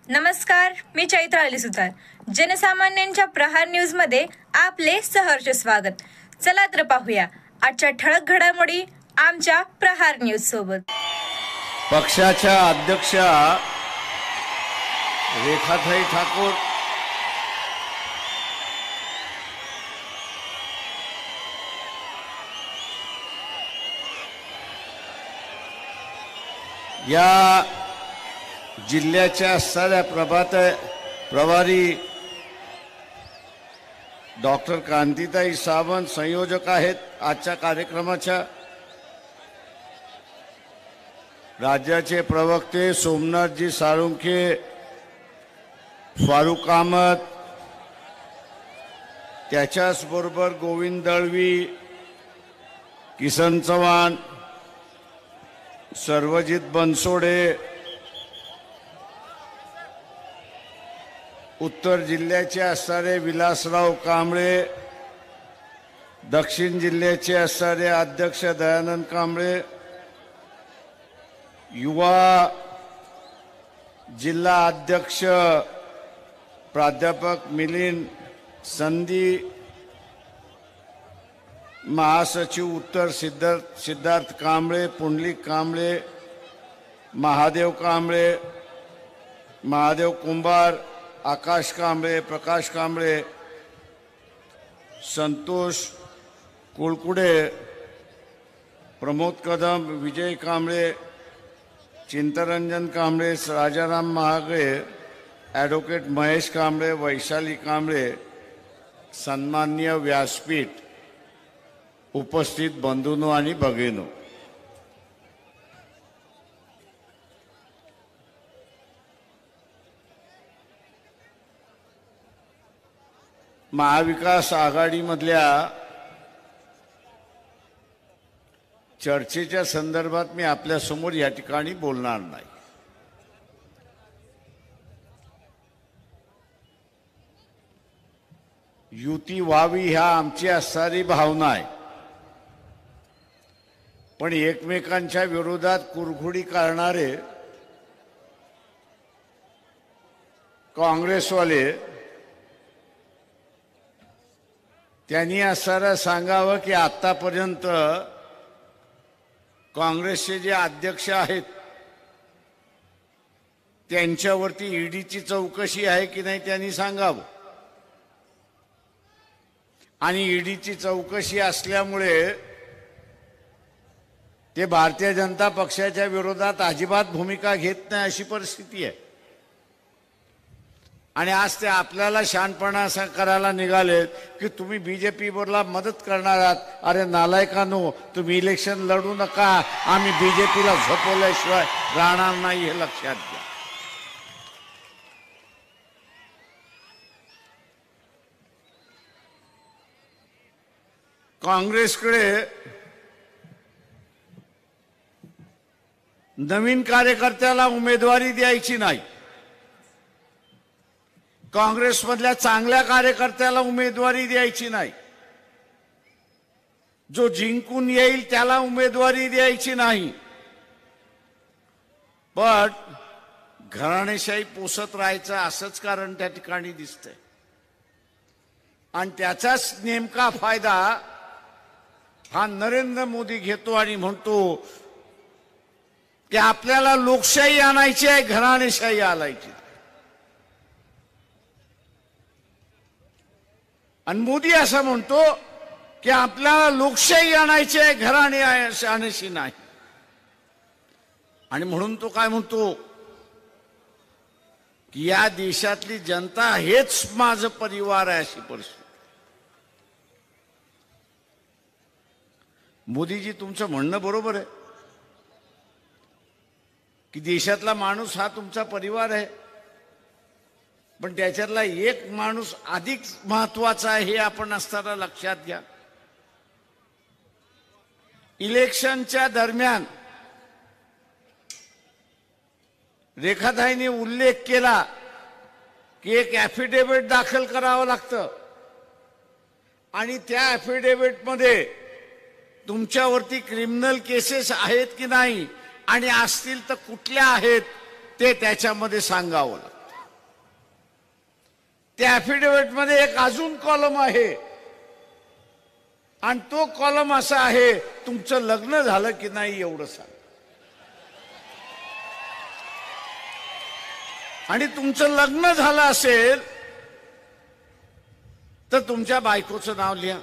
नमस्कार, मी चैत्र अली सुतार. जनसामान्यांच्या प्रहार न्यूज मध्ये आपले सहर्ष स्वागत. चला तर पाहूया आजच्या ठळक घडामोडी आमच्या प्रहार न्यूज सोबत. पक्षाच्या अध्यक्षा रेखाताई ठाकूर या जिल्ह्याच्या साऱ्या प्रभारी डॉक्टर कांतीताई सावंत संयोजक आहेत आजच्या कार्यक्रमाच्या. राज्याचे प्रवक्ते सोमनाथजी साळुंखे, फारुख अहमद, त्याच्याच बरोबर गोविंद दळवी, किसन चव्हाण, सर्वजित बनसोडे, उत्तर जिल्ह्याचे असणारे विलासराव कांबळे, दक्षिण जिल्ह्याचे असणारे अध्यक्ष दयानंद कांबळे, युवा जिल्हा अध्यक्ष प्राध्यापक मिलिंद संधी, महासचिव उत्तर सिद्धार्थ कांबळे, पुंडलिक कांबळे, महादेव कांबळे, महादेव कुंभार, आकाश कांबळे, प्रकाश कांबळे, संतोष कुळकुडे, प्रमोद कदम, विजय कांबळे, चिंतरंजन कांबळे, राजाराम महागळे, ॲडव्होकेट महेश कांबळे, वैशाली कांबळे, सन्माननीय व्यासपीठ, उपस्थित बंधूंनो आणि भगिनींनो, महाविकास आघाडीमधल्या चर्चेच्या संदर्भात मी आपल्या समोर या ठिकाणी बोलणार नाही. युती व्हावी ह्या आमची असणारी भावना आहे, पण एकमेकांच्या विरोधात कुरघोडी करणारे काँग्रेसवाले त्यांनी असं सांगावं की आतापर्यंत काँग्रेसचे जे अध्यक्ष आहेत त्यांच्यावरती ईडीची चौकशी आहे की नाही त्यांनी सांगावं. आणि ईडीची चौकशी असल्यामुळे ते भारतीय जनता पक्षाच्या विरोधात अजिबात भूमिका घेत नाही अशी परिस्थिती आहे. आणि आज ते आपल्याला शहाणपणा असं करायला निघाले की तुम्ही बीजेपीला मदत करणार आहात. अरे नालायकांनो, तुम्ही इलेक्शन लढू नका, आम्ही बीजेपीला झोपवल्याशिवाय राहणार नाही हे लक्षात घ्या. काँग्रेसकडे नवीन कार्यकर्त्याला उमेदवारी द्यायची नाही, काँग्रेसमधल्या चांगल्या कार्यकर्त्याला उमेदवारी द्यायची नाही, जो जिंकून येईल त्याला उमेदवारी द्यायची नाही, पण घराणेशाही पोसत राहायचं असंच कारण त्या ठिकाणी दिसतंय. आणि त्याचाच नेमका फायदा हा नरेंद्र मोदी घेतो आणि म्हणतो की आपल्याला लोकशाही आणायची आहे, घराणेशाही आणायची. आणि मोदी असं म्हणतो की आपल्याला लोकशाही आणायची आहे, घराणे आणायची नाही. आणि म्हणून तो काय म्हणतो की या देशातली जनता हेच माझं परिवार आहे अशी परिस्थिती. मोदीजी, तुमचं म्हणणं बरोबर आहे की देशातला माणूस हा तुमचा परिवार आहे, पण त्याच्यातला एक माणूस अधिक महत्वाचा आहे हे आपण असताना लक्षात घ्या. इलेक्शनच्या दरम्यान रेखाताईंनी उल्लेख केला की एक ॲफिडेव्हिट दाखल करावं लागतं आणि त्या ॲफिडेव्हिटमध्ये तुमच्यावरती क्रिमिनल केसेस आहेत की नाही आणि असतील तर कुठल्या आहेत ते त्याच्यामध्ये सांगावं लागतं. त्या ॲफिडेव्हिट मध्ये एक अजून कॉलम आहे आणि तो कॉलम असा आहे, तुमचं लग्न झालं की नाही एवढं सांग. आणि तुमचं लग्न झालं असेल तर तुमच्या बायकोचं नाव लिहा.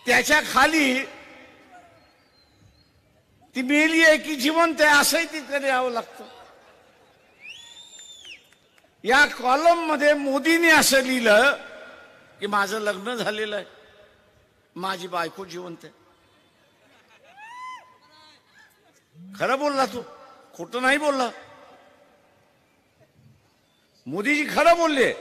त्याच्या खाली ती मेली आहे की जिवंत आहे असंही तिथे लिहावं लागतं. या कॉलम मध्ये मोदींनी असं लिहिलं की माझं लग्न झालेलं आहे, माझी बायको जिवंत आहे. खरं बोलला तू, खोटं नाही बोलला. मोदीजी खरं बोलले.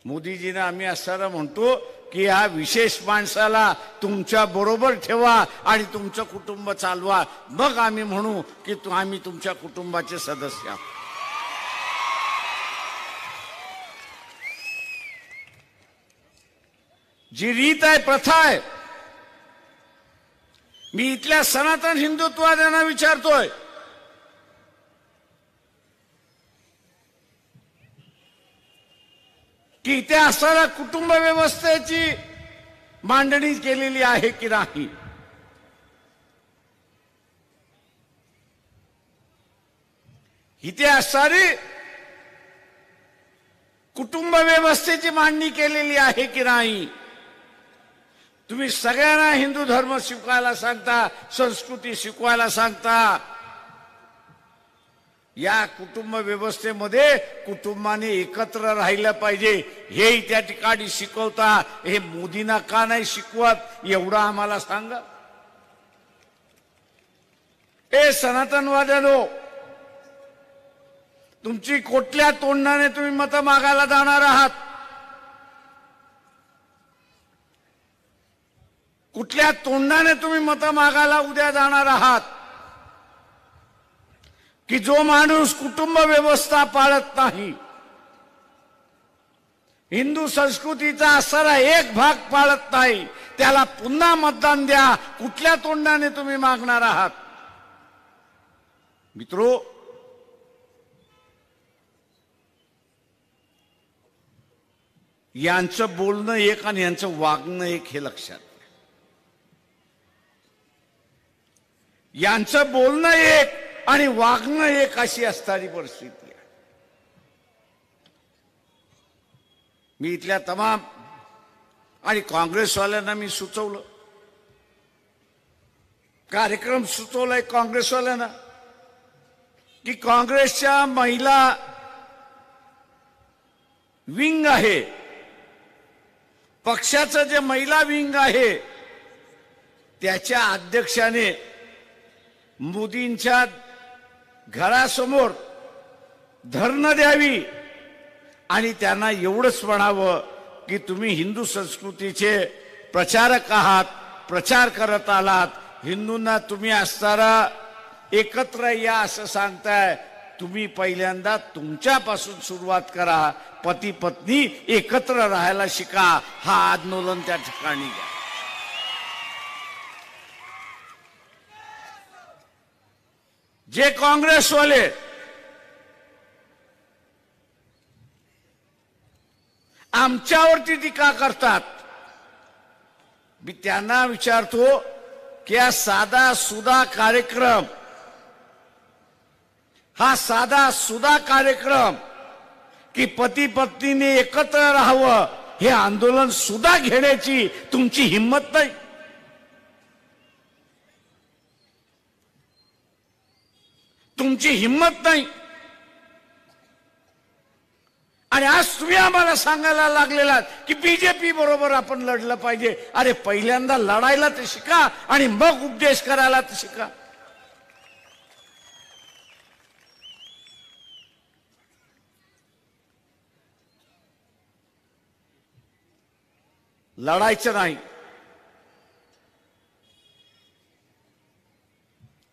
मोदीजीने आम्ही असताना म्हणतो की या विशेष माणसाला तुमच्या बरोबर ठेवा आणि तुमचं कुटुंब चालवा, मग आम्ही म्हणू की आम्ही तुमच्या कुटुंबाचे सदस्य आहोत. जी रीत आहे, प्रथा आहे, मी इथल्या सनातन हिंदुत्ववाद्यांना विचारतोय, की इथे असणाऱ्या कुटुंब व्यवस्थेची मांडणी केलेली आहे की नाही. इथे असणारी कुटुंब व्यवस्थेची मांडणी केलेली आहे की नाही. तुम्ही सगळ्यांना हिंदू धर्म शिकवायला सांगता, संस्कृती शिकवायला सांगता. या कुटुंब व्यवस्थेमध्ये कुटुंबाने एकत्र राहिलं पाहिजे हे त्या ठिकाणी शिकवता. हे मोदींना का नाही शिकवत एवढं आम्हाला सांगा. हे सनातनवाद्यांनो, तुमची कुठल्या तोंडाने तुम्ही मतं मागायला जाणार आहात? कुठल्या तोंडाने तुम्ही मतं मागायला उद्या जाणार आहात? की जो माणूस कुटुंब व्यवस्था पाळत नाही, हिंदू संस्कृतीचा असणारा एक भाग पाळत नाही, त्याला पुन्हा मतदान द्या. कुठल्या तोंडाने तुम्ही मागणार आहात? मित्रो, यांचं बोलणं एक आणि यांचं वागणं एक हे लक्षात. यांचं बोलणं एक आणि वागणं एक अशी असणारी परिस्थिती आहे. मी इथल्या तमाम आणि काँग्रेसवाल्यांना मी सुचवलं, कार्यक्रम सुचवलाय काँग्रेसवाल्यांना, की काँग्रेसच्या महिला विंग आहे, पक्षाचं जे महिला विंग आहे त्याच्या अध्यक्षाने मोदींच्या घरासमोर धरणं द्यावी आणि त्यांना एवढंच म्हणावं की तुम्ही हिंदू संस्कृतीचे प्रचारक आहात, प्रचार करत आलात, हिंदूंना तुम्ही असताना एकत्र या असं सांगताय. तुम्ही पहिल्यांदा तुमच्यापासून सुरुवात करा, पती पत्नी एकत्र राहायला शिका. हा आंदोलन त्या ठिकाणी घ्या. जे काँग्रेसवाले आमच्यावरती टीका करतात, मी त्यांना विचारतो की हा साधा सुधा कार्यक्रम, हा साधा सुधा कार्यक्रम की पती पत्नीने एकत्र राहावं, हे आंदोलन सुद्धा घेण्याची तुमची हिंमत नाही. तुमची हिंमत नाही. आणि आज तुम्ही आम्हाला सांगायला लागलेला की बीजेपी बरोबर आपण लढलं पाहिजे. अरे पहिल्यांदा लढायला तर शिका आणि मग उपदेश करायला तर शिका. लढायचं नाही.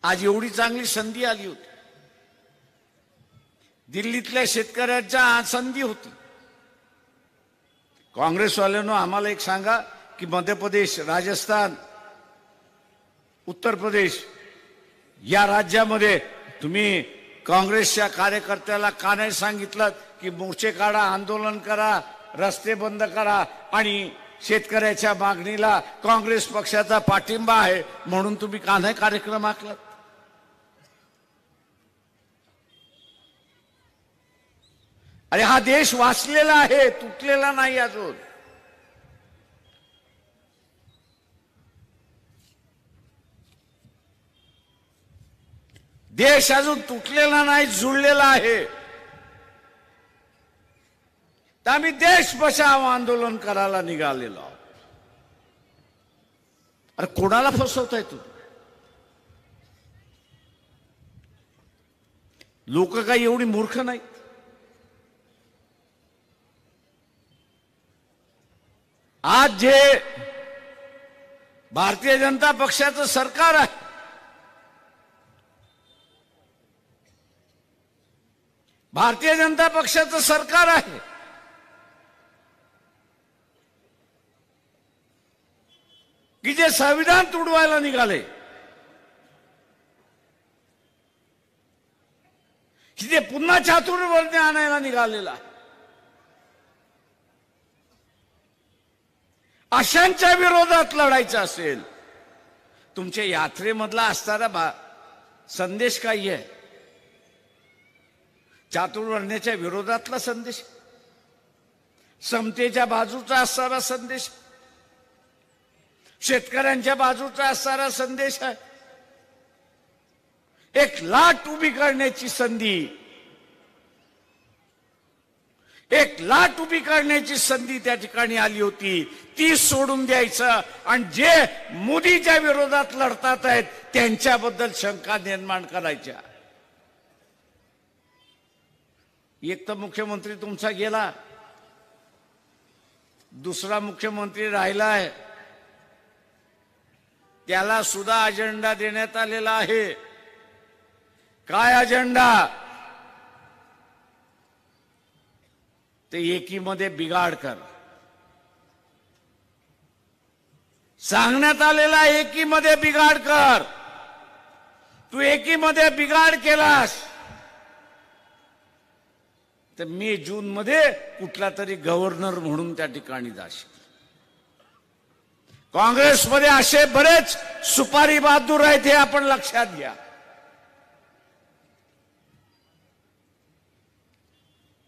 आज एवढी चांगली संधी आली होती, दिल्लीतल्या शेतकऱ्यांच्या संधी होती. काँग्रेसवाल्यांनो आम्हाला एक सांगा की मध्य प्रदेश, राजस्थान, उत्तर प्रदेश या राज्यामध्ये तुम्ही काँग्रेसच्या कार्यकर्त्याला का नाही सांगितलं की मोर्चे काढा, आंदोलन करा, रस्ते बंद करा आणि शेतकऱ्याच्या मागणीला काँग्रेस पक्षाचा पाठिंबा आहे म्हणून तुम्ही का नाही कार्यक्रम आखलात? अरे हा देश वाचलेला आहे, तुटलेला नाही अजून. देश अजून तुटलेला नाही, जुळलेला आहे. तर आम्ही देश बचाव आंदोलन करायला निघालेलो आहोत. अरे कोणाला फसवताय तुम्ही? लोक काही एवढी मूर्ख नाहीत. आज जे भारतीय जनता पक्षाचं सरकार आहे, भारतीय जनता पक्षाचं सरकार आहे, की जे संविधान तुडवायला निघाले, की जे पुन्हा चातुर्वर्ण्य आणायला निघालेला आहे, अशांच्या विरोधात लढायचं असेल, तुमच्या यात्रेमधला असणारा संदेश काय आहे? चातुर्वर्ण्याच्या विरोधातला संदेश, समतेच्या बाजूचा असणारा संदेश, शेतकऱ्यांच्या बाजूचा असणारा संदेश आहे. एक लाट उभी करण्याची संधी, एक लाट उभी करण्याची संधी त्या ठिकाणी आली होती, ती सोडून द्यायचं आणि जे मोदीच्या विरोधात लढतात आहेत त्यांच्याबद्दल शंका निर्माण करायच्या. एक तर मुख्यमंत्री तुमचा गेला, दुसरा मुख्यमंत्री राहिलाय, त्याला सुद्धा अजेंडा देण्यात आलेला आहे. काय अजेंडा? ते एकीमध्ये बिघाड कर. सांगण्यात आलेला एकीमध्ये बिघाड कर. तू एकीमध्ये बिघाड केलास तर मे जून मध्ये कुठला तरी गव्हर्नर म्हणून त्या ठिकाणी जाशील. काँग्रेसमध्ये असे बरेच सुपारी बहादूर आहेत हे आपण लक्षात घ्या.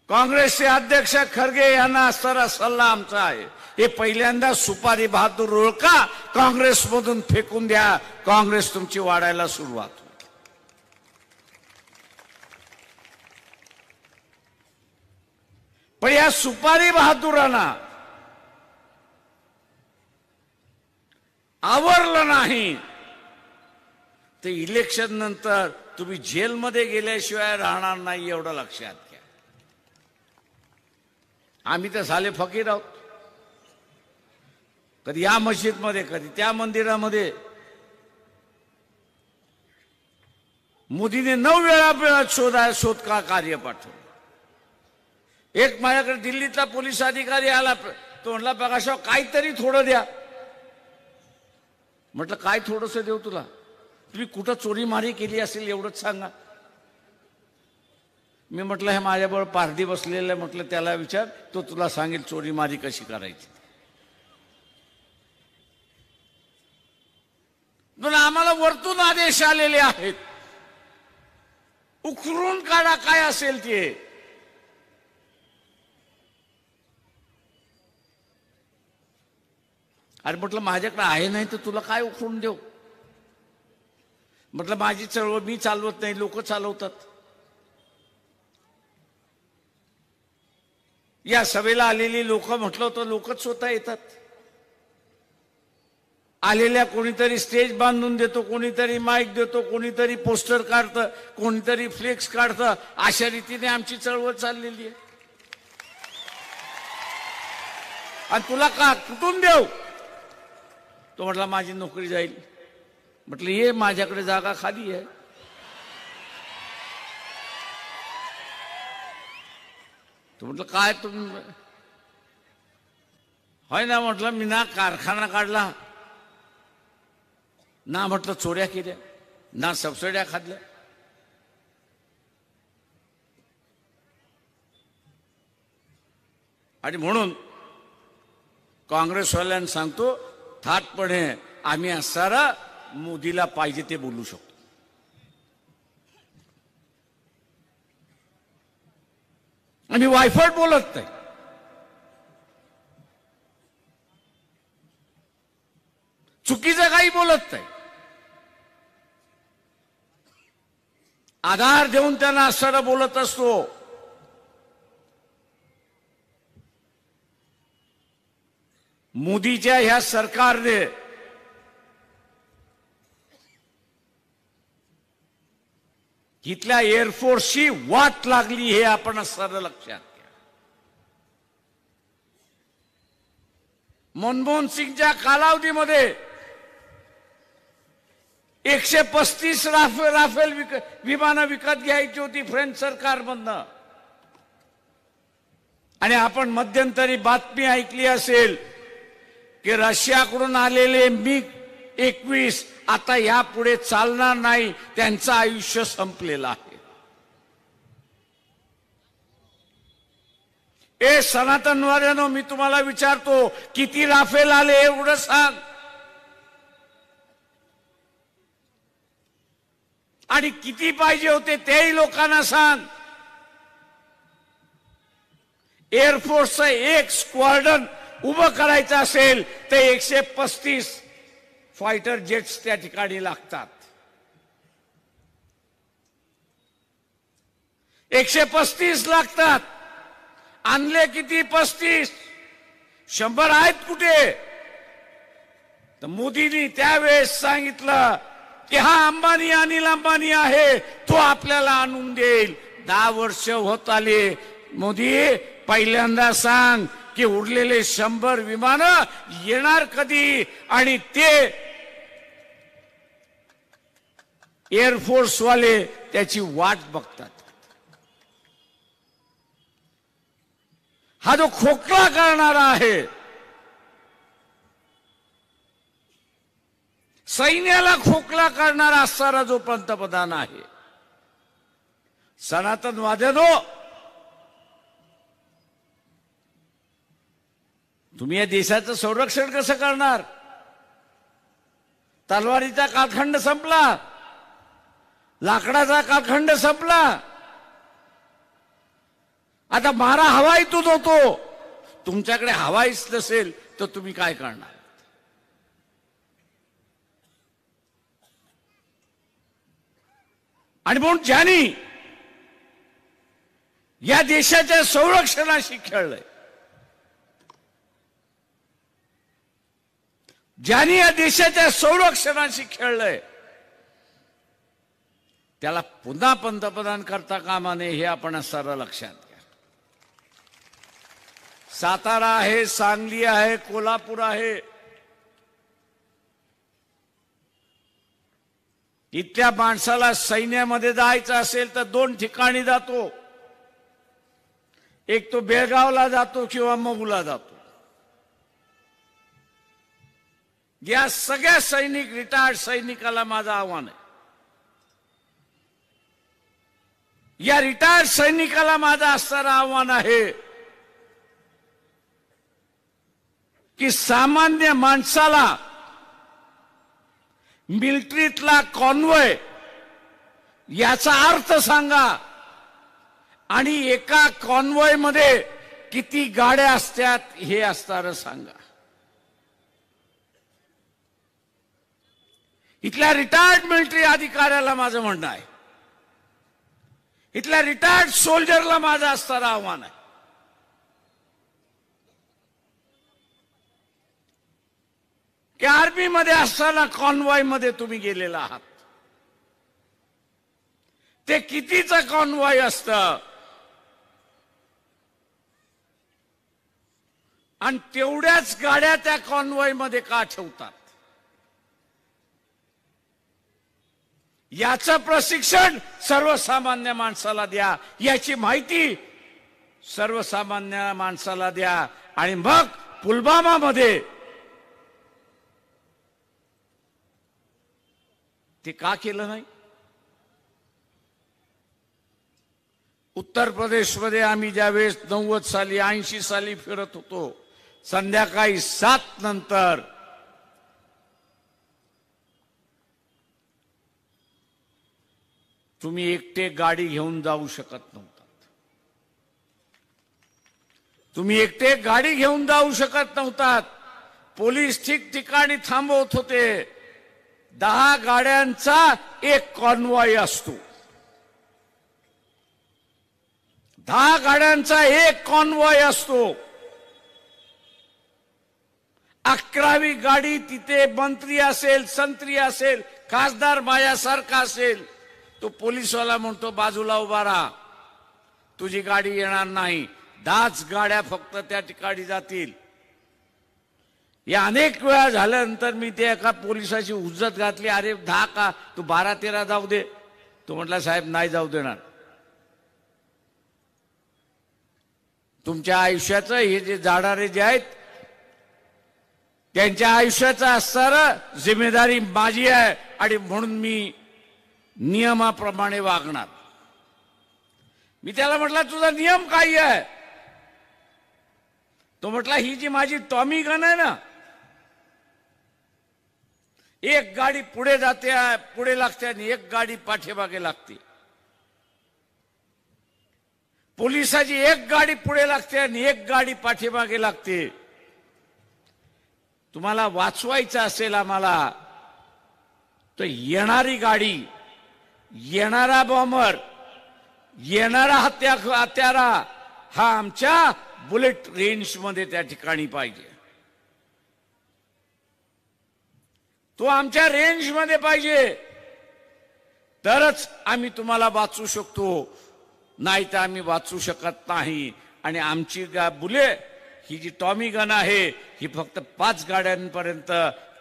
काँग्रेसचे अध्यक्ष खरगे यांना असणारा सल्ला आमचा आहे, हे पहिल्यांदा सुपारी बहादूर ओळखा, काँग्रेसमधून फेकून द्या, काँग्रेस तुमची वाढायला सुरुवात होईल. पण या सुपारी बहादुरांना आवरलं नाही ते इलेक्शन नंतर तुम्ही जेलमध्ये गेल्याशिवाय राहणार नाही, एवढं लक्षात घ्या. आम्ही तर झाले फकीर आहोत, कधी या मस्जिदमध्ये कधी त्या मंदिरामध्ये. मोदीने 9 वेळा शोध का कार्य पाठवलं. एक माझ्याकडे दिल्लीतला पोलीस अधिकारी आला, तो म्हणला प्रकाशराव काहीतरी थोडं द्या. म्हटलं काय थोडंसं देऊ तुला? तुम्ही कुठं चोरी मारी केली असेल एवढंच सांगा. मी म्हटलं हे माझ्याबरोबर पारधी बसलेलं, म्हटलं त्याला विचार, तो तुला सांगेल चोरी मारी कशी करायची. पण आम्हाला वरतून आदेश आलेले आहेत, उखरून काढा काय असेल ते. अरे म्हटलं माझ्याकडे आहे नाही तर तुला काय उखरून देऊ? म्हटलं माझी चळवळ मी चालवत नाही, लोक चालवतात. या सभेला आलेली लोक म्हटलं होतं लोकच स्वतः येतात. आलेल्या कोणीतरी स्टेज बांधून देतो, कोणीतरी माईक देतो, कोणीतरी पोस्टर काढतं, कोणीतरी फ्लेक्स काढतं. अशा रीतीने आमची चळवळ चाललेली आहे. आणि तुला का कुठून देऊ? तो म्हटला माझी नोकरी जाईल. म्हटलं ये माझ्याकडे जागा खाली आहे. तो म्हटलं काय तुम्ही? होय ना. म्हटलं मी ना कारखाना काढला ना, म्हटलं चोऱ्या केल्या ना, सबसिड्या खाल्ल्या. आणि म्हणून काँग्रेसवाल्यांना सांगतो, थाटपणे आम्ही असणारा मोदीला पाहिजे ते बोलू शकतो. आम्ही वायफट बोलत नाही. चुकीचं काही बोलत नाही. आधार देऊन त्यांना असणारा बोलत असतो. मोदीच्या ह्या सरकारने इथल्या एअरफोर्सची वाट लागली हे आपण असणारं लक्षात घ्या. मनमोहन सिंगच्या कालावधीमध्ये 135 राफेल विमानं विकत घ्यायची होती फ्रेंच सरकारमधनं. आणि आपण मध्यंतरी बातमी ऐकली असेल की रशियाकडून आलेले MiG-21 आता यापुढे चालणार नाही, त्यांचं आयुष्य संपलेलं आहे. सनातनवाद्यांनो, मी तुम्हाला विचारतो, किती राफेल आले एवढं सांग. आणि किती पाहिजे होते तेही लोकांना सांग. एअरफोर्सचं एक स्क्वॉड्रन उभं करायचं असेल तर 135 फायटर जेट्स त्या ठिकाणी लागतात. 135 लागतात. आणले किती? 35. 100 आहेत कुठे? तर मोदींनी त्यावेळेस सांगितलं की हा अंबानी, अनिल अंबानी आहे, तो आपल्याला आणून देईल. 10 वर्ष होत आले. मोदी, पहिल्यांदा सांग की उरलेले 100 विमानं येणार कधी? आणि ते एअरफोर्स वाले त्याची वाट बघतात. हा जो खोकला करणारा आहे, सैन्याला खोकला करणारा असणारा जो पंतप्रधान आहे, सनातनवाद्यांनो, तुम्ही या देशाचं संरक्षण कसं करणार? तलवारीचा कालखंड संपला, लाकडाचा कालखंड संपला, आता मारा हवाईतून होतो. तुमच्याकडे हवाईच नसेल तर तुम्ही काय करणार? आणि म्हणून ज्यांनी या देशाच्या संरक्षणाशी खेळलंय, ज्यांनी या देशाच्या संरक्षणाशी खेळलंय, त्याला पुन्हा पंतप्रधान करता कामा नये हे आपण सारं लक्षात घ्या. सातारा आहे, सांगली आहे, कोल्हापूर आहे, इथल्या माणसाला सैन्यामध्ये जायचं असेल तर 2 ठिकाणी जातो. एक तो बेळगावला जातो किंवा मऊला जातो. या सगळ्या रिटायर्ड सैनिकाला माझं आव्हान आहे, या रिटायर्ड सैनिकाला माझं असणारं आव्हान आहे की सामान्य माणसाला मिलिटरीतला कॉन्वॉय याचा अर्थ सांगा आणि एका कॉन्वॉय मध्ये किती गाड्या असतात हे असणारं सांगा. इथल्या रिटायर्ड मिलिटरी अधिकाऱ्याला माझं म्हणणं आहे, इथल्या रिटायर्ड सोल्जरला माझं असणारं आव्हान आहे की आर्मी मध्ये असताना कॉन्वॉय मध्ये तुम्ही गेलेला आहात. ते कितीचं कॉन्वॉय असतं आणि तेवढ्याच गाड्या त्या कॉन्वॉय मध्ये का ठेवतात? याचं प्रशिक्षण सर्वसामान्य माणसाला द्या, याची माहिती सर्वसामान्य माणसाला द्या. आणि मग पुलवामा मध्ये ते का केलं नाही? उत्तर प्रदेशमध्ये आम्ही ज्यावेळेस 90 साली 80 साली फिरत होतो, संध्याकाळी 7 नंतर तुम्ही एकटे गाडी घेऊन जाऊ शकत नव्हतात. तुम्ही एकटे गाडी घेऊन जाऊ शकत नव्हतात. पोलीस ठिकठिकाणी थांबवत होते. 10 गाड्यांचा एक कॉन्वॉय असतो. 10 गाड्यांचा एक कॉन्वॉय असतो. 11वी गाडी तिथे मंत्री असेल, संत्री असेल, खासदार माझ्यासारखा असेल, तो पोलीसवाला म्हणतो बाजूला उभा राहा, तुझी गाडी येणार नाही. 10च गाड्या फक्त त्या ठिकाणी जातील. या अनेक वेळा झाल्यानंतर मी ते एका पोलिसाची उज्जत घातली, अरे 10 का, तू 12-13 जाऊ दे. तो म्हटला साहेब नाही जाऊ देणार. तुमच्या आयुष्याचं हे जे जाणारे जे आहेत त्यांच्या आयुष्याचं असणारं जिम्मेदारी माझी आहे आणि म्हणून मी नियमाप्रमाणे वागणार. मी त्याला म्हटलं तुझा नियम काय आहे? तो म्हटला ही जी माझी टॉमी गन आहे ना, एक गाडी पुढे जाते, पुढे लागते आणि एक गाडी पाठीमागे लागते. पोलिसाची एक गाडी पुढे लागते आणि एक गाडी पाठीमागे लागते. तुम्हाला वाचवायचं असेल आम्हाला तर येणारी गाडी, येणारा बॉम्बर, येणारा हत्यारा हा आमच्या बुलेट रेंज मध्ये त्या ठिकाणी पाहिजे. तो आमच्या रेंज मध्ये पाहिजे, तरच आम्ही तुम्हाला वाचू शकतो, नाही तर आम्ही वाचू शकत नाही. आणि आमची बुलेट ही जी टॉमी गन आहे ही फक्त 5 गाड्यांपर्यंत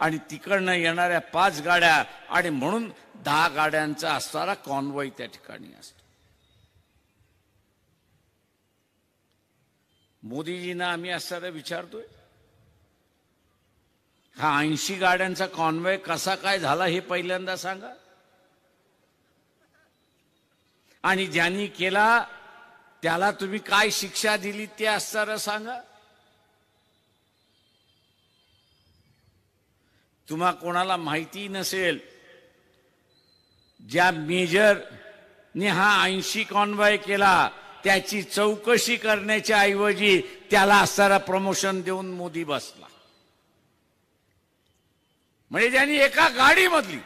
आणि तिकडनं येणाऱ्या 5 गाड्या आणि म्हणून 10 गाड्यांचा असणारा कॉन्वॉय त्या ठिकाणी असतो. मोदीजींना आम्ही असणारा विचारतोय, हा 80 गाड्यांचा कॉन्वॉय कसा काय झाला हे पहिल्यांदा सांगा. आणि ज्यांनी केला त्याला तुम्ही काय शिक्षा दिली ते असणारा सांगा. तुम्हा कोणाला माहिती नसेल, ज्या मेजरने हा 80 कॉन्वॉय केला त्याची चौकशी करण्याच्या ऐवजी त्याला असणारा प्रमोशन देऊन मोदी बसला. म्हणजे त्यांनी एका गाडीमधली,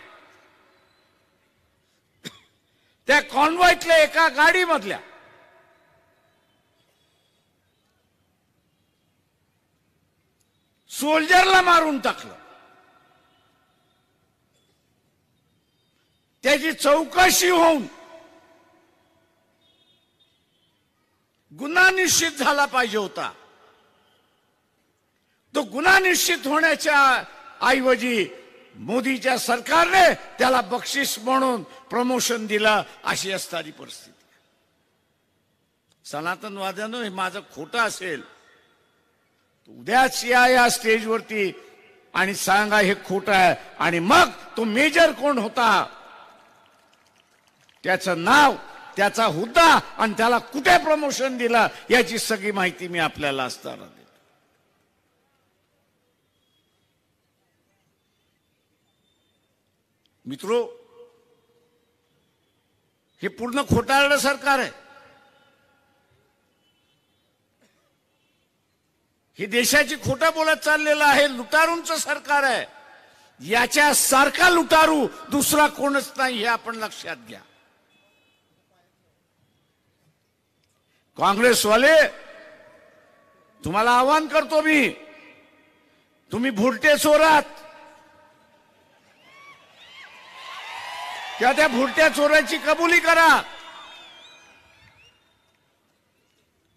त्या कॉन्वॉयतल्या एका गाडीमधल्या सोल्जरला मारून टाकलं. त्याची चौकशी होऊन गुन्हा निश्चित झाला पाहिजे होता. तो गुन्हा निश्चित होण्याच्या ऐवजी मोदीच्या सरकारने त्याला बक्षीस म्हणून प्रमोशन दिलं, अशी असणारी परिस्थिती. सनातनवाद्यांनो, हे माझं खोटं असेल उद्याच या स्टेजवरती आणि सांगा हे खोटं आहे. आणि मग तो मेजर कोण होता, त्याचं नाव, त्याचा हुद्दा आणि त्याला कुठे प्रमोशन दिला याची सगळी माहिती मी आपल्याला असताना देतो. मित्रो, हे पूर्ण खोटारडं सरकार आहे. हे देशाची खोटं बोलत चाललेलं आहे. लुटारूंचं सरकार आहे. याच्या सारखा लुटारू दुसरा कोणच नाही, हे आपण लक्षात घ्या. काँग्रेसवाले, तुम्हाला आवाहन करतो मी, तुम्ही भुरटे चोरात, त्या भुरट्या चोराची कबुली करा.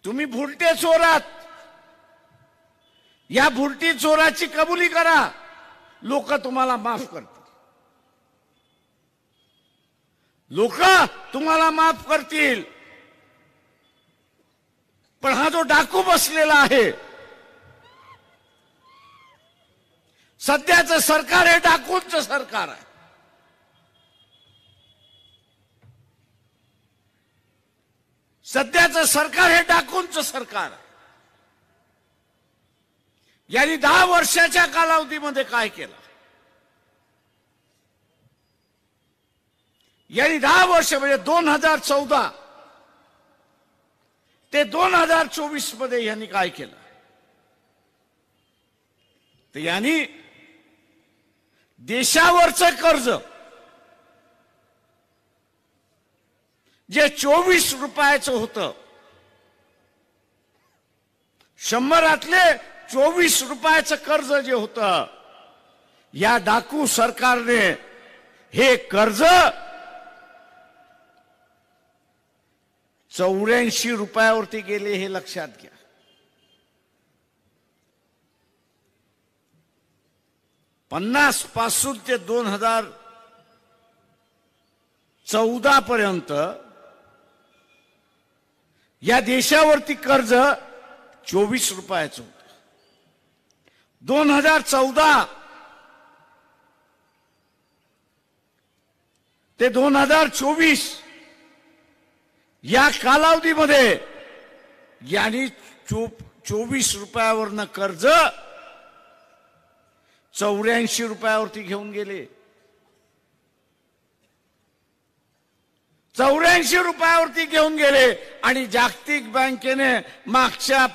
तुम्ही भुरटे चोरात, या भुरटी चोराची कबुली करा. लोक तुम्हाला माफ करतील. लोक तुम्हाला माफ करतील. पण हा जो डाकू बसलेला आहे, सध्याचं सरकार हे डाकूंचं सरकार आहे. सध्याचं सरकार हे डाकूंचं सरकार. यांनी 10 वर्षाच्या कालावधीमध्ये काय केलं? यांनी 10 वर्ष म्हणजे 2014 ते 2024 मध्ये यांनी काय केलं? तर यांनी देशावरचं कर्ज जे 24 रुपयाचं होतं, 100रातले 24 रुपयाचं कर्ज जे होतं, या डाकू सरकारने हे कर्ज 84 रुपयावरती गेले, हे लक्षात घ्या. पन्नास पासून ते 2014 पर्यंत या देशावरती कर्ज 24 रुपयाचं होतं. 2014 ते 2024 या कालावधीमध्ये यांनी 24 रुपयावरनं कर्ज 84 रुपयावरती घेऊन गेले. 84 रुपयावरती घेऊन गेले आणि जागतिक बँकेने मागच्या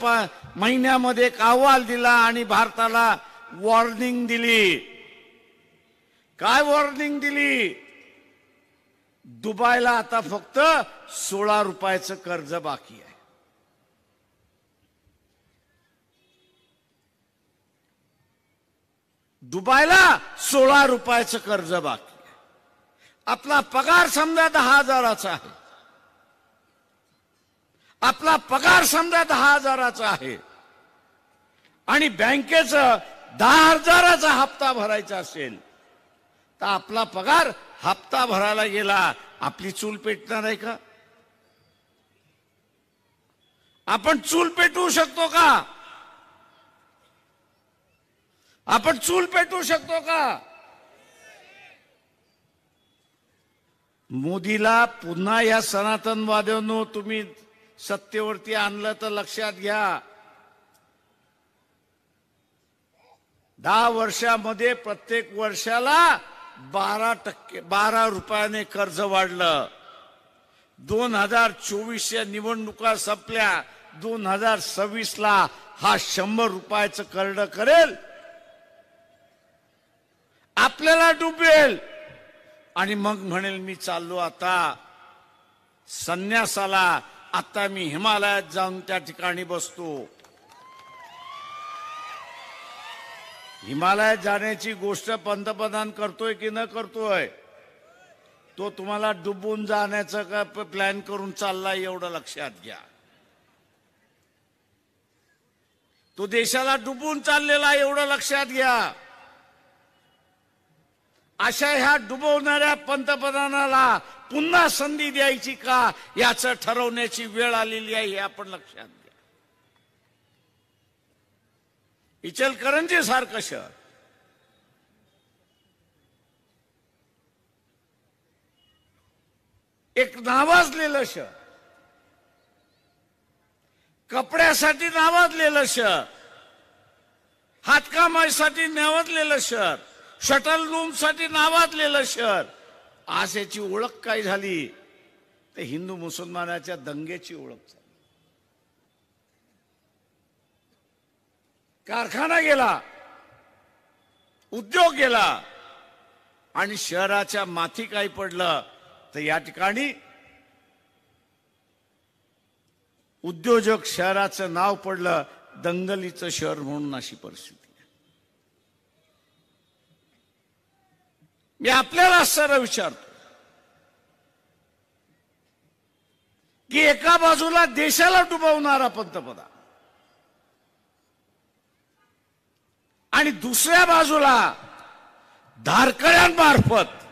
महिन्यामध्ये एक अहवाल दिला आणि भारताला वॉर्निंग दिली. काय वॉर्निंग दिली? दुबईला आता फक्त 16 रुपयाचं कर्ज बाकी आहे. दुबईला 16 रुपयाचं कर्ज बाकी आहे. आपला पगार समजा 10,000चा आहे. आपला पगार समजा 10,000चा आहे आणि बँकेचं 10,000चा हप्ता भरायचा असेल तर आपला पगार हप्ता भरायला गेला, आपली चूल पेटणार आहे का? आपण चूल पेटवू शकतो का? आपण चूल पेटवू शकतो का? मोदीला पुन्हा या सनातनवाद्यांनो तुम्ही सत्तेवरती आणलं तर लक्षात घ्या, 10 वर्षामध्ये प्रत्येक वर्षाला 12 रुपयाने कर्ज वाढलं. 2024च्या निवडणुका संपल्या, 2026ला हा 100 रुपयाचं कर्ज करेल, आपल्याला डुबेल आणि मग म्हणेल मी चाललो आता संन्यासाला, आता मी हिमालयात जाऊन त्या ठिकाणी बसतो. हिमालयात जाण्याची गोष्ट पंतप्रधान करतोय की न करतोय? तो तुम्हाला डुबून जाण्याचं का प्लॅन करून चाललाय एवढं लक्षात घ्या. तो देशाला डुबून चाललेला एवढं लक्षात घ्या. अशा ह्या डुबवणाऱ्या पंतप्रधानाला पुन्हा संधी द्यायची का याचं ठरवण्याची वेळ आलेली आहे, हे आपण लक्षात घ्या. इचलकरंजी सारखं शहर, एक नावाजलेलं शहर, कपड्यासाठी नावाजलेलं शहर, हातकामासाठी नावाजलेलं शहर, शटल रूमसाठी नावाजलेलं शहर, आज याची ओळख काय झाली? ते हिंदू मुसलमानाच्या दंगेची ओळख झाली. कारखाना गेला, उद्योग गेला आणि शहराच्या माथी काय पडलं तर या ठिकाणी उद्योजक शहराचं नाव पडलं दंगलीचं शहर म्हणून. अशी परिस्थिती. मी आपल्याला सरळ विचारतो की एका बाजूला देशाला डुबवणारा पंतप्रधान आणि दुसऱ्या बाजूला धारकऱ्यांमार्फत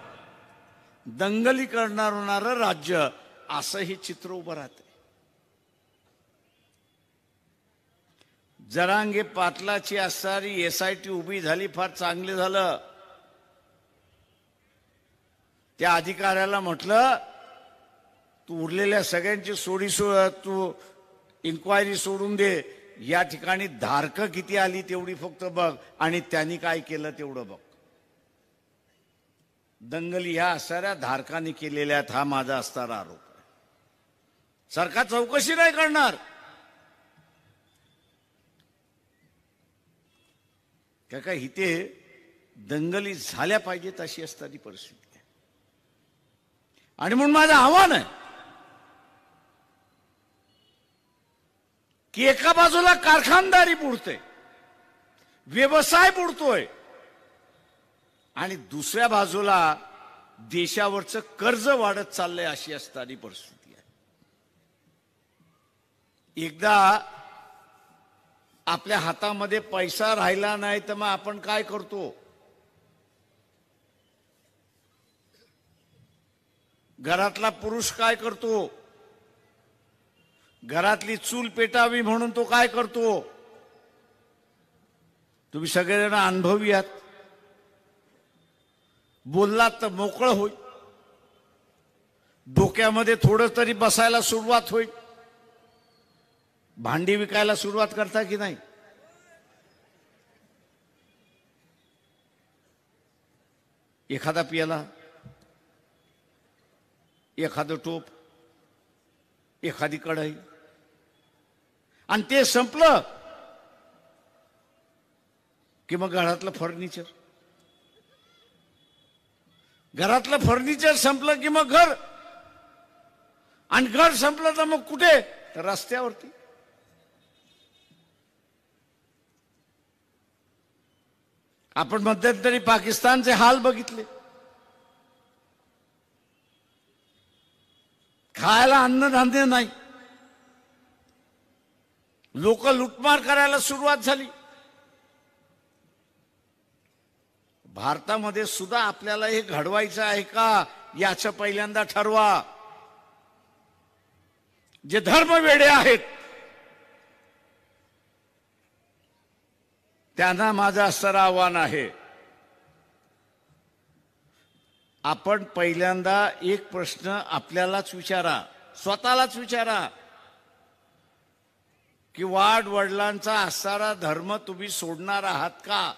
दंगली करणारं राज्य, असं हे चित्र उभं राहते. जरांगे पाटलाची असणारी SIT उभी झाली, फार चांगले झालं. त्या अधिकाऱ्याला म्हटलं तू उरलेल्या सगळ्यांची तू इन्क्वायरी सोडून दे, या ठिकाणी धारकं किती आली तेवढी फक्त बघ आणि त्यांनी काय केलं तेवढं बघ. दंगली ह्या साऱ्या धारकांनी केलेल्या आहेत, हा माझा असणारा आरोप आहे. सरकार चौकशी नाही करणार. काय इथे दंगली झाल्या पाहिजेत अशी असणारी परिस्थिती आहे. आणि म्हणून माझं आव्हान आहे की एका बाजूला कारखानदारी बुडते, व्यवसाय बुडतोय, आणि दुसऱ्या बाजूला देशावरचं कर्ज वाढत चाललंय अशी असणारी परिस्थिती आहे. एकदा आपल्या हातामध्ये पैसा राहिला नाही तर मग आपण काय करतो? घरातला पुरुष काय करतो? घरातली चूल पेटावी म्हणून तो काय करतो? तुम्ही सगळेजण अनुभवी आहात. बोललात तर मोकळं होईल, डोक्यामध्ये थोडं तरी बसायला सुरुवात होईल. भांडी विकायला सुरुवात करता की नाही? एखादा पियाला, एखादं टोप, एखादी कढई, आणि ते संपलं की मग घरातलं फर्निचर, घरातलं फर्निचर संपलं की मग घर, आणि घर संपलं तर मग कुठे? तर रस्त्यावरती. आपण मध्यंतरी पाकिस्तानचे हाल बघितले. खायला अन्नधान्य नाही, लोक लुटमार करायला सुरुवात झाली. भारतामध्ये सुद्धा आपल्याला हे घडवायचं आहे का याचं पहिल्यांदा ठरवा. जे धर्मवेडे आहेत त्यांना माझं असं आव्हान आहे, आपण पहिल्यांदा एक प्रश्न आपल्यालाच विचारा, स्वतःलाच विचारा की वाड वडिलांचा असणारा धर्म तुम्ही सोडणार आहात का?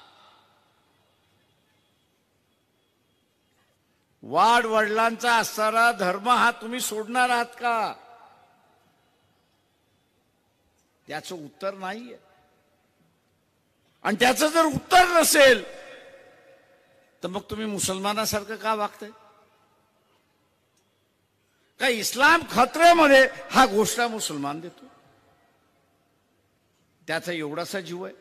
वाड वडिलांचा असणारा धर्म हा तुम्ही सोडणार आहात का? त्याचं उत्तर नाहीये. आणि त्याचं जर उत्तर नसेल तर मग तुम्ही मुसलमानासारखं का वागताय? का इस्लाम खतऱ्यामध्ये हा गोष्टा मुसलमान देतो? त्याचा एवढासा जीव आहे,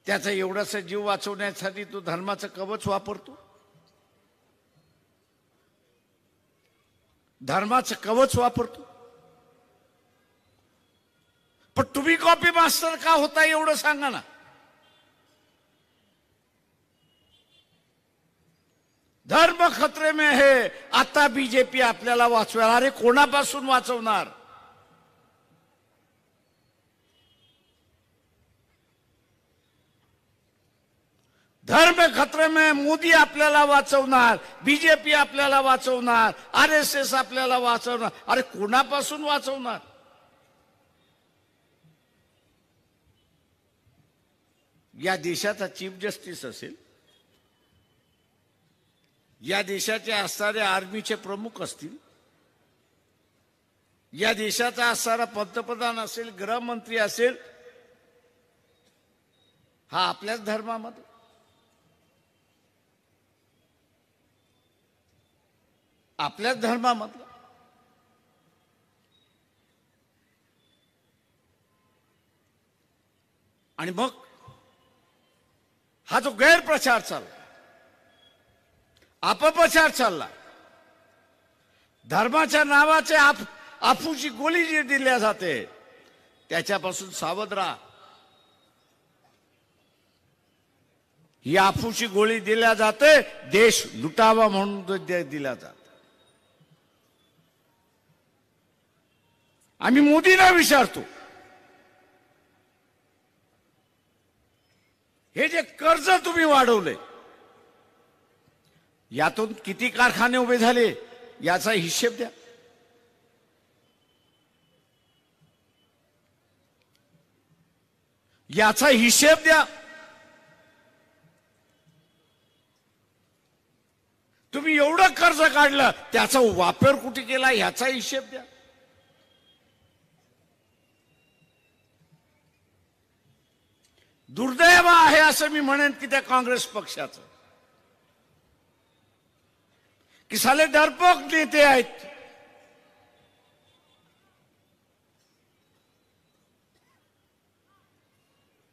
त्याचा एवढासा जीव वाचवण्यासाठी तो धर्माचं कवच वापरतो. धर्माचं कवच वापरतो. पण तुम्ही कॉपी मास्टर का होता एवढं सांगा ना. धर्म खतरे में है, आता बीजेपी आपल्याला वाचवेल. अरे कोणापासून वाचवणार? धर्म खतरे में मोदी आपल्याला वाचवणार, बीजेपी आपल्याला वाचवणार, आरएसएस आपल्याला वाचवणार. अरे कोणापासून वाचवणार? या देशाचा चीफ जस्टिस असेल, या देशाचे असणारे आर्मीचे प्रमुख असतील, या देशाचा असणारा पंतप्रधान असेल, गृहमंत्री असेल, हा आपल्याच धर्मामध्ये, आपल्याच धर्मामधला. आणि मग हा जो गैरप्रचार चालला, अपप्रचार चालला, धर्माच्या नावाचे अफूची गोळी जी दिल्या जाते त्याच्यापासून सावध राहा. ही अफूची गोळी दिल्या जाते देश लुटावा म्हणून दिल्या जाते. आम्ही मोदींना विचारतो, हे जे कर्ज तुम्ही वाढवले यातून किती कारखाने उभे झाले याचा हिशेब द्या. याचा हिशेब द्या. तुम्ही एवढं कर्ज काढलं, त्याचा वापर कुठे केला ह्याचा हिशेब द्या. दुर्दैव आहे असं मी म्हणेन की त्या काँग्रेस पक्षाचं, की साले डरपोक नेते आहेत.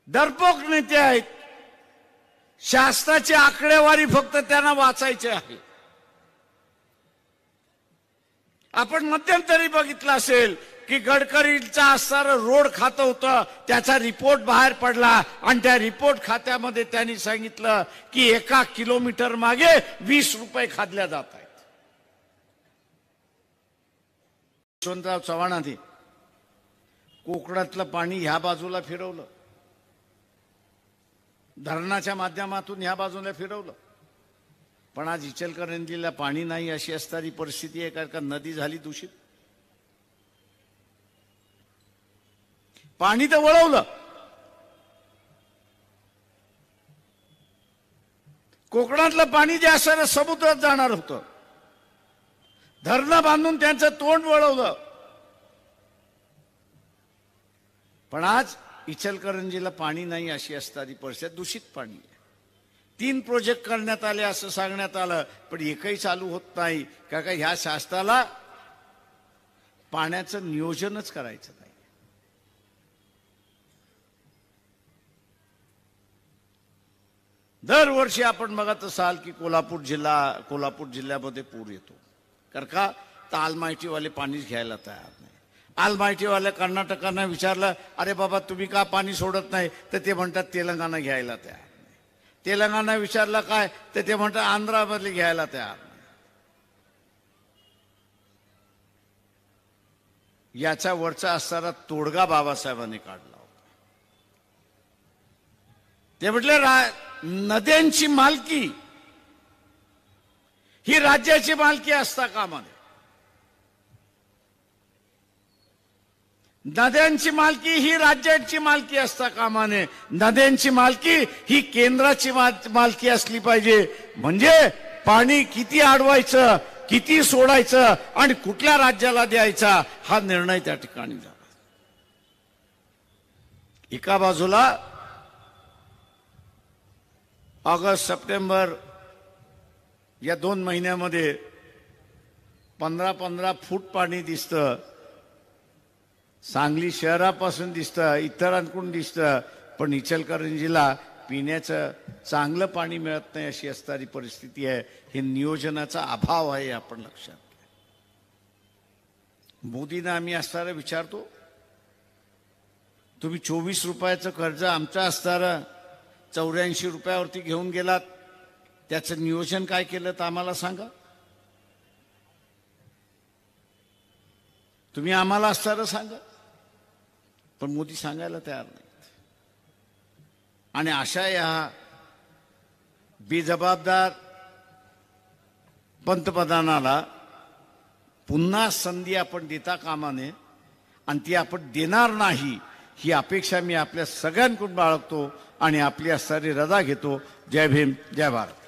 डरपोक नेते आहेत. शासनाची आकडेवारी फक्त त्यांना वाचायची आहे. आपण मध्यंतरी बघितलं असेल की गडकरींचा असणारा रोड खातं होतं, त्याचा रिपोर्ट बाहेर पडला आणि त्या रिपोर्ट खात्यामध्ये त्यांनी सांगितलं की 1 किलोमीटर मागे 20 रुपये खाल्ल्या जात आहेत. यशवंतराव चव्हाणांनी कोकणातलं पाणी ह्या बाजूला फिरवलं, धरणाच्या माध्यमातून ह्या बाजूला फिरवलं, पण आज इचलकरंजीला पाणी नाही अशी असणारी परिस्थिती आहे. कारण का नदी झाली दूषित. पाणी तर वळवलं, कोकणातलं पाणी जे असणारं समुद्रात जाणार होतं, धरणं बांधून त्यांचं तोंड वळवलं. पण आज इचलकरंजीला पाणी नाही अशी असणारी परिस्थिती, दूषित पाणी आहे. 3 प्रोजेक्ट करण्यात आले असं सांगण्यात आलं, पण एकही चालू होत नाही. का ह्या शासनाला पाण्याचं नियोजनच करायचं नाही. दरवर्षी आपण बघत असाल की कोल्हापूर जिल्ह्यामध्ये पूर येतो. कारण का तर आलमायटीवाले पाणीच घ्यायला तयार नाही. आलमायटीवाल्या कर्नाटकांना विचारलं, अरे बाबा तुम्ही का पाणी सोडत नाही, तर ते म्हणतात तेलंगणा घ्यायला तयार नाही. तेलंगणा विचारलं काय, तर ते म्हणतात आंध्रामधले घ्यायला तयार नाही. याच्या वरचा असणारा तोडगा बाबासाहेबांनी काढला होता. ते म्हटले नद्यांची मालकी ही राज्याची मालकी असता कामा नये. नद्यांची मालकी ही राज्याची मालकी असता कामा नये. नद्यांची मालकी ही केंद्राची मालकी असली पाहिजे. म्हणजे पाणी किती अडवायचं, किती सोडायचं आणि कुठल्या राज्याला द्यायचा हा निर्णय त्या ठिकाणी झाला. एका बाजूला ऑगस्ट सप्टेंबर या 2 महिन्यामध्ये 15-15 फूट पाणी दिसतं. सांगली शहरापासून दिसतं, इतरांकडून दिसतं, पण इचलकरंजीला पिण्याचं चांगलं पाणी मिळत नाही अशी असणारी परिस्थिती आहे. हे नियोजनाचा अभाव आहे, आपण लक्षात घ्या. मोदींना आम्ही असणारं विचारतो, तुम्ही 24 रुपयाचं कर्ज आमचं असणारं 84 रुपयावरती घेऊन गेलात, त्याचं नियोजन काय केलं तर आम्हाला सांगा. तुम्ही आम्हाला असणारं सांगा. पण मोदी सांगायला तयार नाहीत. आणि अशा या बेजबाबदार पंतप्रधानाला पुन्हा संधी आपण देता कामा नये आणि ती आपण देणार नाही ही अपेक्षा मी आपल्या सगळ्यांकडून बाळगतो आणि आपली असणारी रजा घेतो. जय भीम, जय भारत.